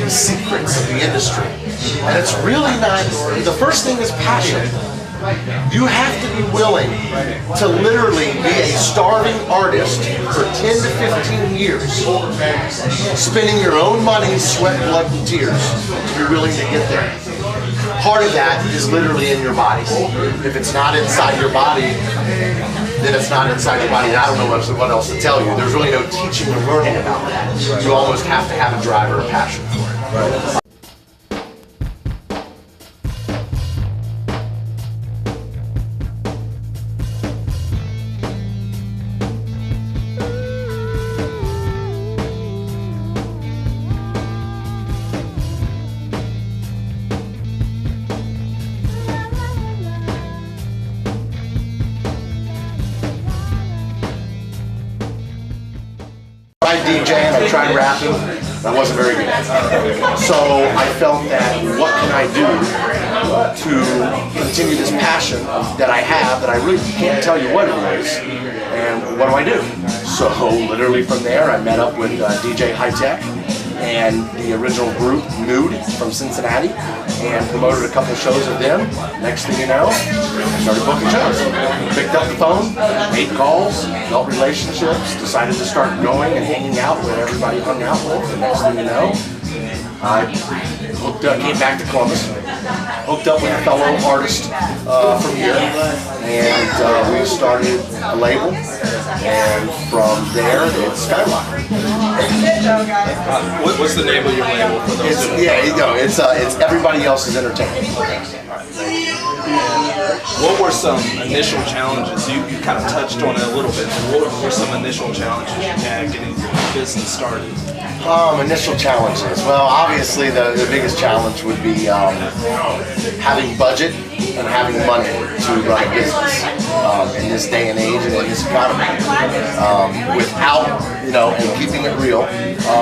the secrets of the industry. And it's really not, the first thing is passion. You have to be willing to literally be a starving artist for 10 to 15 years, spending your own money, sweat, blood, and tears to be willing to get there. Part of that is literally in your body. If it's not inside your body, then it's not inside your body. And I don't know what else to tell you. There's really no teaching or learning about that. You almost have to have a drive or a passion for it. I DJ and I tried rapping, I wasn't very good at it. So I felt that what can I do to continue this passion that I have that I really can't tell you what it is, and what do I do? So literally from there I met up with DJ High Tech and the original group N.E.A.T. from Cincinnati and promoted a couple shows with them. Next thing you know, I started booking shows. Picked up the phone, made calls, built relationships, decided to start going and hanging out where everybody hung out with. The next thing you know, I came back to Columbus, hooked up with a fellow artist from here, and we started a label, and from there it's skyrocketed. What's the name of your label for those? It's Everybody Else's Entertainment. What were some initial challenges? You kind of touched on it a little bit. What were some initial challenges you had getting your business started? Initial challenges. Well, obviously the biggest challenge would be having budget and having money to run a business in this day and age and in this economy. Without, and keeping it real,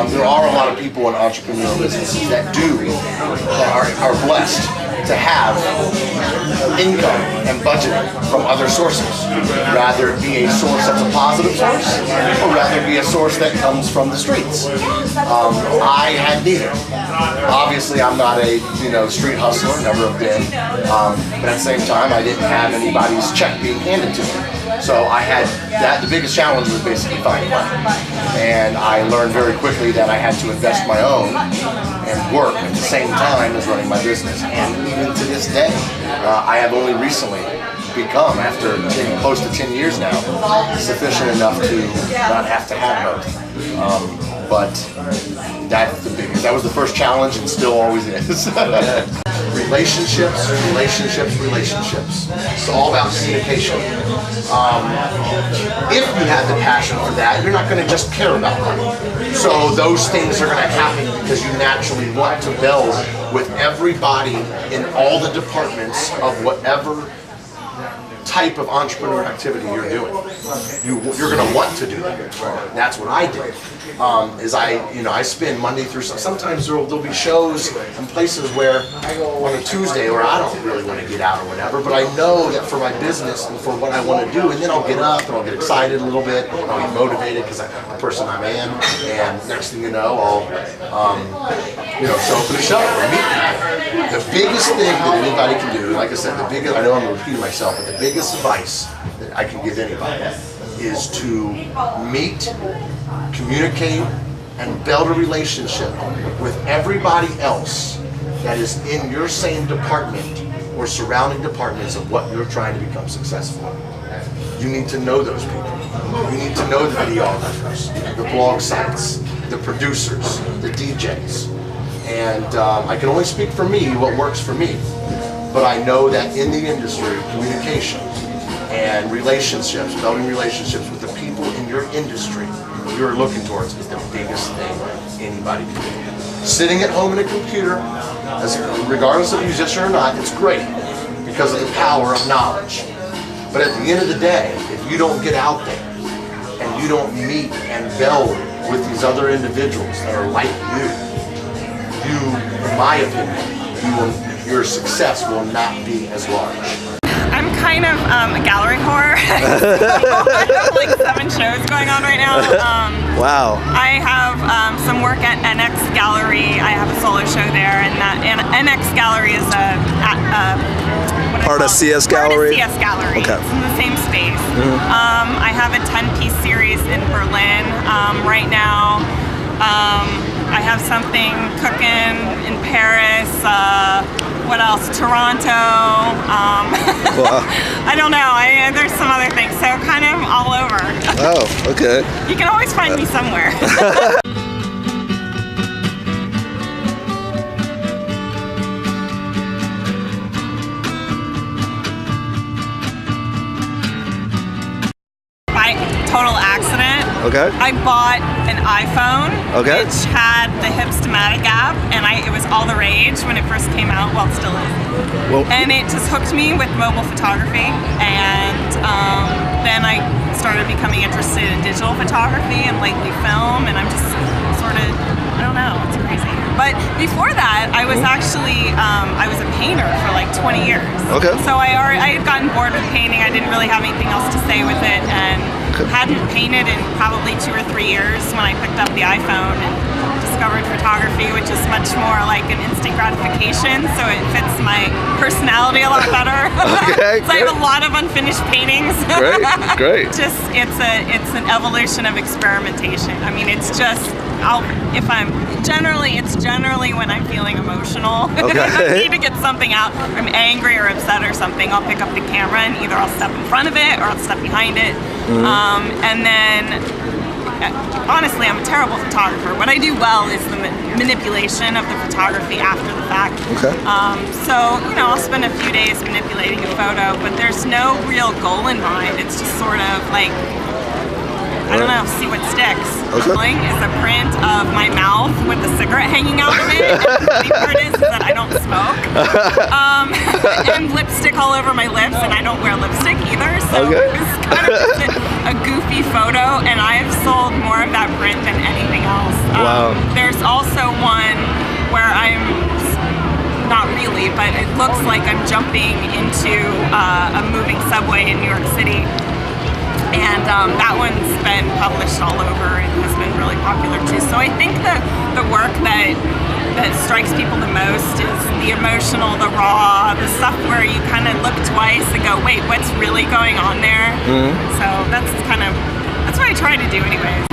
there are a lot of people in entrepreneurial businesses that are blessed to have income and budgeting from other sources. Rather it be a source that's a positive source, or rather it be a source that comes from the streets. I had neither. Obviously I'm not a street hustler, never have been, but at the same time I didn't have anybody's check being handed to me. So I had that. The biggest challenge was basically finding money. And I learned very quickly that I had to invest my own and work at the same time as running my business. And even to this day, I have only recently become, after close to 10 years now, sufficient enough to not have to have both. But that's the biggest. That was the first challenge and still always is. Relationships. It's all about communication. If you have the passion for that, you're not going to just care about money. So those things are going to happen because you naturally want to build with everybody in all the departments of whatever type of entrepreneur activity you're doing. You're going to want to do that. That's what I did. I spend Monday through Sunday. Sometimes there'll be shows and places where on a Tuesday where I don't really want to get out or whatever, but I know that for my business and for what I want to do, and then I'll get up and I'll get excited a little bit, I'll get motivated because I'm the person I am, and next thing you know, I'll show up for the show or meet people. The biggest thing that anybody can do, like I said, I know I'm repeating myself, but the biggest advice that I can give anybody is to meet, communicate, and build a relationship with everybody else that is in your same department or surrounding departments of what you're trying to become successful in. You need to know those people. You need to know the videographers, the blog sites, the producers, the DJs. And I can only speak for me, what works for me. But I know that in the industry, communication and relationships, building relationships with the people in your industry you're looking towards is the biggest thing anybody can do. Sitting at home in a computer, regardless of musician or not, it's great because of the power of knowledge. But at the end of the day, if you don't get out there and you don't meet and build with these other individuals that are like you, in my opinion, your success will not be as large. I'm kind kind of a gallery whore. I have like 7 shows going on right now. Wow. I have some work at N.E.A.T. Gallery. I have a solo show there, and that N.E.A.T. Gallery is Part of CS Gallery? Part of CS Gallery. Okay. It's in the same space. I have a 10-piece series in Berlin right now. I have something cooking in Paris. What else? Toronto. Wow. I don't know. There's some other things. So kind of all over. Oh, okay. You can always find me somewhere. By total accident, Okay. I bought an iPhone, Okay. which had the Hipstamatic app, and it was all the rage when it first came out. Well, it still is. Well, And it just hooked me with mobile photography, and then I started becoming interested in digital photography and lately film, and I'm just sort of, I don't know, it's crazy. But before that, I was actually, I was a painter for like 20 years. Okay. So I had gotten bored with painting. I didn't really have anything else to say with it, and hadn't painted in probably 2 or 3 years when I picked up the iPhone and discovered photography, which is much more like an instant gratification, so it fits my personality a lot better. Okay, So I have a lot of unfinished paintings. Great, great. Just it's an evolution of experimentation. I mean, it's just it's generally when I'm feeling emotional. Okay. I need to get something out. I'm angry or upset or something. I'll pick up the camera and either I'll step in front of it or I'll step behind it. And then, honestly, I'm a terrible photographer. What I do well is the manipulation of the photography after the fact. Okay. So, I'll spend a few days manipulating a photo, but there's no real goal in mind. It's just sort of like, I don't know, see what sticks. Okay. Is a print of my mouth with a cigarette hanging out of it. And the funny part is that I don't smoke. And lipstick all over my lips, and I don't wear lipstick either. So Okay. it was kind of just a goofy photo, and I've sold more of that print than anything else. Wow. There's also one where I'm not really, but it looks like I'm jumping into a moving subway in New York City. And that one's been published all over and has been really popular too. So I think the work that strikes people the most is the emotional, the raw, the stuff where you kind of look twice and go, wait, what's really going on there? So that's what I try to do anyways.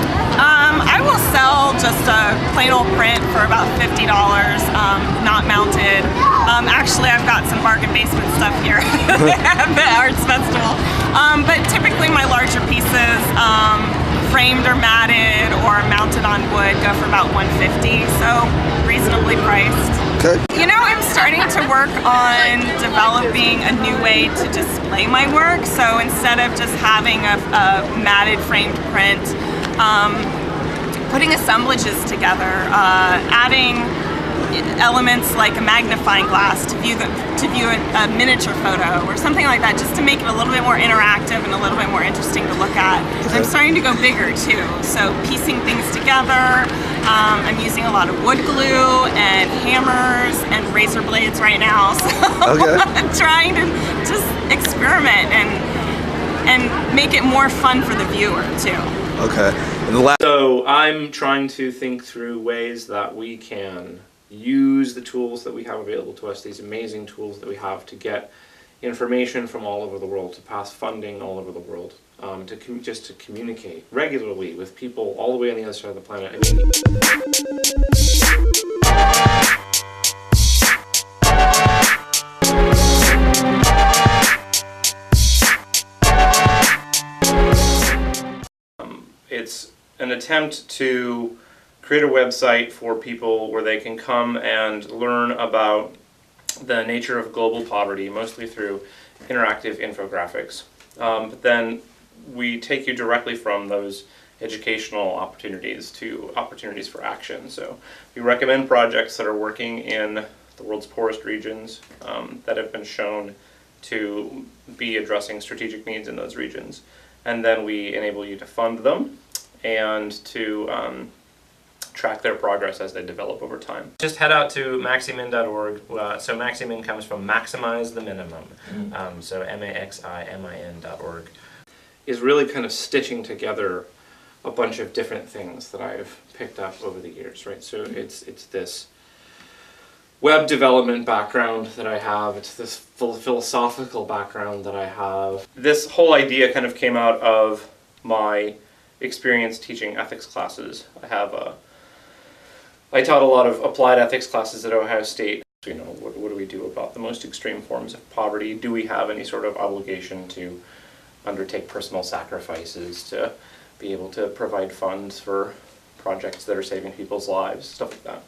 I will sell just a plain old print for about $50, not mounted. Actually, I've got some bargain basement stuff here at the Arts Festival. But typically my larger pieces, framed or matted or mounted on wood, go for about $150, so reasonably priced. Okay. I'm starting to work on developing a new way to display my work. So instead of just having a matted framed print, putting assemblages together, adding elements like a magnifying glass to view a miniature photo or something like that, just to make it a little bit more interactive and a little bit more interesting to look at. I'm starting to go bigger too, so piecing things together. I'm using a lot of wood glue and hammers and razor blades right now, so Okay. I'm trying to just experiment and make it more fun for the viewer too. Okay. And the last. So I'm trying to think through ways that we can use the tools that we have available to us, these amazing tools that we have to get information from all over the world, to pass funding all over the world, just to communicate regularly with people all the way on the other side of the planet. It's an attempt to create a website for people where they can come and learn about the nature of global poverty, mostly through interactive infographics. But then we take you directly from those educational opportunities to opportunities for action. So we recommend projects that are working in the world's poorest regions that have been shown to be addressing strategic needs in those regions. And then we enable you to fund them and to track their progress as they develop over time. Just head out to maximin.org. So Maximin comes from maximize the minimum. So maximin.org is really kind of stitching together a bunch of different things that I've picked up over the years, right? So it's this web development background that I have, it's this philosophical background that I have. This whole idea kind of came out of my experience teaching ethics classes. I taught a lot of applied ethics classes at Ohio State. You know, what do we do about the most extreme forms of poverty? Do we have any sort of obligation to undertake personal sacrifices to be able to provide funds for projects that are saving people's lives, stuff like that.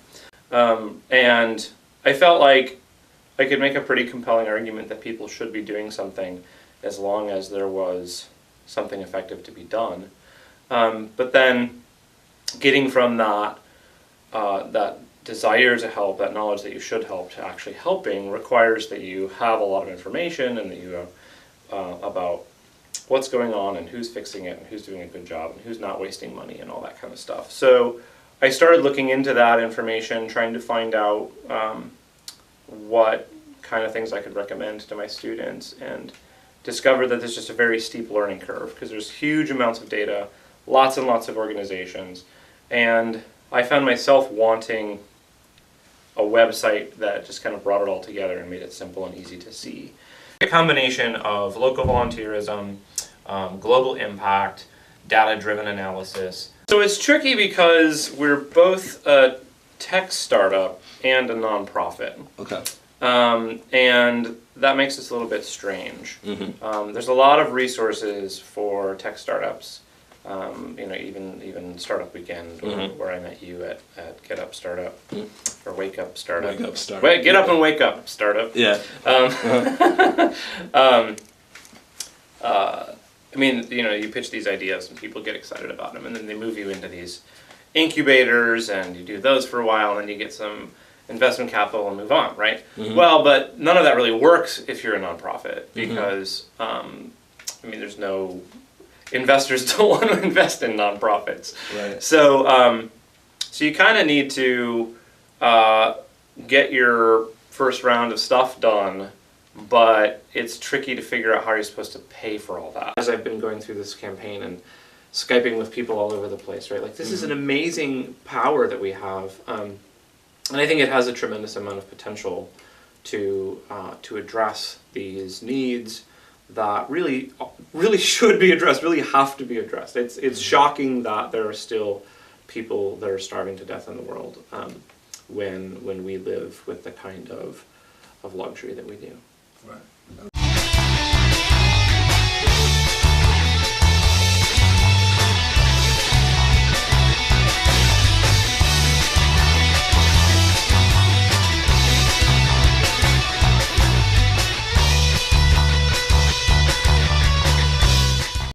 And I felt like I could make a pretty compelling argument that people should be doing something as long as there was something effective to be done. But then getting from that, that desire to help, that knowledge that you should help, to actually helping requires that you have a lot of information and that you about what's going on and who's fixing it and who's doing a good job and who's not wasting money and all that kind of stuff. So I started looking into that information, trying to find out what kind of things I could recommend to my students, and discovered that there's just a very steep learning curve because there's huge amounts of data, lots and lots of organizations, and I found myself wanting a website that just kind of brought it all together and made it simple and easy to see. A combination of local volunteerism, global impact, data-driven analysis. So it's tricky because we're both a tech startup and a nonprofit. Okay. And that makes us a little bit strange. There's a lot of resources for tech startups. You know, even Startup Weekend, where I met you at Get Up Startup, or Wake Up Startup. Wake Up Startup. Wait, Get Up and Wake Up Startup. Yeah. I mean, you know, you pitch these ideas and people get excited about them, and then they move you into these incubators, and you do those for a while, and then you get some investment capital and move on, right? Well, but none of that really works if you're a nonprofit, because I mean, there's no investors don't want to invest in nonprofits. Right. So, so you kind of need to get your first round of stuff done, but it's tricky to figure out how you're supposed to pay for all that. As I've been going through this campaign and Skyping with people all over the place, right? Like, this is an amazing power that we have, and I think it has a tremendous amount of potential to address these needs that really should be addressed, really have to be addressed. It's shocking that there are still people that are starving to death in the world when we live with the kind of luxury that we do. Right.